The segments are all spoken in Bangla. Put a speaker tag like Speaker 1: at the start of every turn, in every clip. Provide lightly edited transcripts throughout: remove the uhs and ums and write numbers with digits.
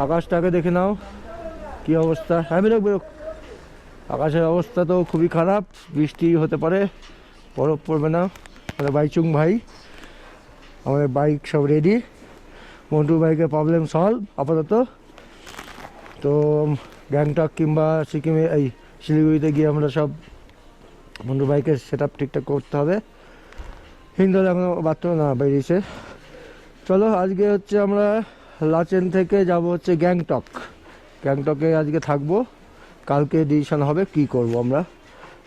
Speaker 1: আকাশটাকে দেখে নাও কি অবস্থা। হ্যাঁ বেরোক বেরোক। আকাশের অবস্থা তো খুবই খারাপ, বৃষ্টি হতে পারে, বরফ পড়বে না। আমাদের বাইচুং ভাই, আমাদের বাইক সব রেডি। মন্টু বাইকের প্রবলেম সলভ আপাতত। তো গ্যাংটক কিংবা সিকিমে এই শিলিগুড়িতে গিয়ে আমরা সব মন্টু বাইকের সেট আপ ঠিকঠাক করতে হবে। হিন্দু এখনো বাথরুমে না বেরিয়েছে। চলো আজকে হচ্ছে আমরা লাচেন থেকে যাব হচ্ছে গ্যাংটক। গ্যাংটকে আজকে থাকবো, কালকে ডিসিশন হবে কি করব আমরা।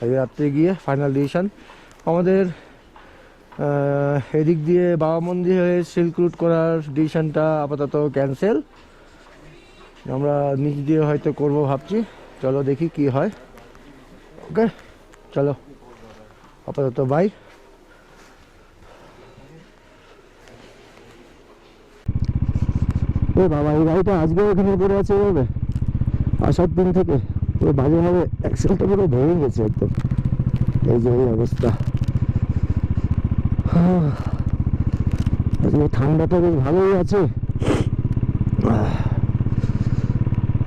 Speaker 1: আজকে রাত্রে গিয়ে ফাইনাল ডিসিশন। আমাদের এদিক দিয়ে বাবা মন্দির হয়ে সিল্ক রুট করার ডিসিশনটা আপাতত ক্যান্সেল। আমরা নিচ দিয়ে হয়তো করব ভাবছি। চলো দেখি কি হয়। ওকে চলো আপাতত বাই। ও বাবা, এই গাড়িটা আজকে ওখানে পড়ে আছে এভাবে আসার দিন থেকে পুরো বাজেভাবে অ্যাক্সেলটা পুরো ভেঙে গেছে একদম। এই যে এই অবস্থা। আজকে ঠান্ডাটা বেশ ভালোই আছে।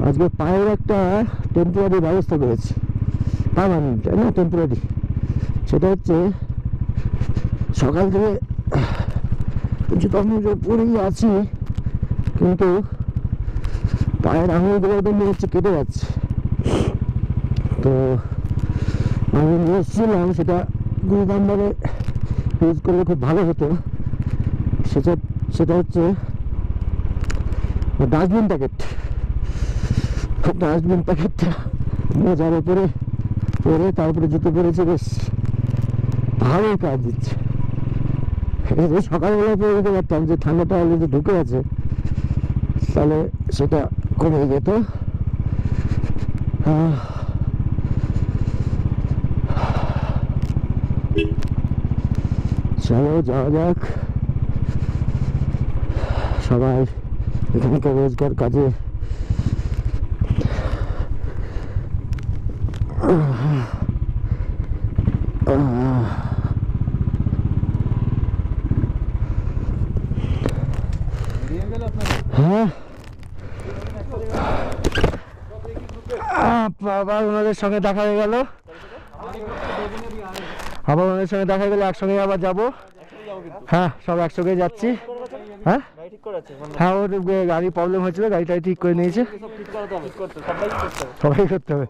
Speaker 1: আজকে পায়ের একটা টেম্পোরারি ব্যবস্থা করেছি, পার্মানেন্ট না টেম্পোরারি। সেটা হচ্ছে সকাল থেকে জুতো পরেই আছি, কিন্তু পায়ের আঙুলগুলো মনে হচ্ছে কেটে যাচ্ছে। তো আমি নিয়ে এসেছিলাম, সেটা 2 নম্বরে ইউজ করলে খুব ভালো হতো। সেটা হচ্ছে ডাস্টবিন প্যাকেটটা মোজার উপরে পরে তারপরে জুতো পরেছে, বেশ ভালোই কাজ দিচ্ছে। সকালবেলা পরে দিতে পারতাম, যে ঠান্ডাটা অলরেডি ঢুকে আছে, তাহলে সেটা কমে যেত। চলো যাওয়া যাক। সবাই এখানকার রোজগার কাজে হ্যাঁ আবার ওনাদের সঙ্গে দেখা হয়ে গেল। একসঙ্গে আবার যাবো। হ্যাঁ সব একসঙ্গে যাচ্ছি। হ্যাঁ হ্যাঁ, ওর গাড়ি প্রবলেম হয়েছিল, গাড়িটা ঠিক করে নিয়েছে। সবাই করতে হবে।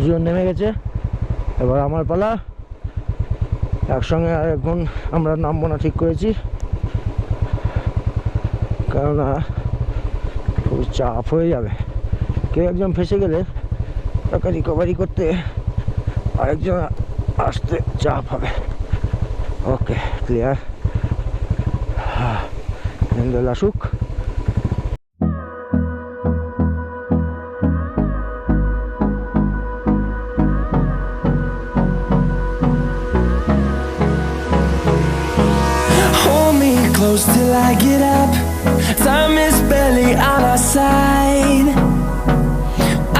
Speaker 1: জীবন নেমে গেছে, এবার আমার পালা। একসঙ্গে আর এখন আমরা নামবো না ঠিক করেছি, কেননা খুব চাপ হয়ে যাবে। কেউ একজন ফেসে গেলে তাকে রিকভারি করতে আরেকজন আসতে চাপ হবে। Okay clear. হেন্ডেল আসুক।
Speaker 2: Close till I get up. Time is barely on our side.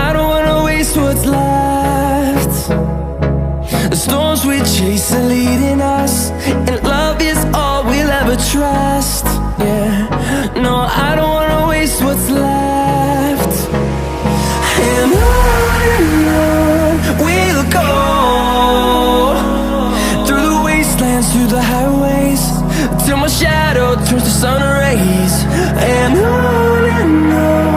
Speaker 2: I don't wanna waste what's left. The storms we chase are leading us, and love is all we'll ever trust. Yeah, no, I don't wanna waste what's left. And on we'll go, through the wastelands, through the highways, till my shadow turns to sun rays. And on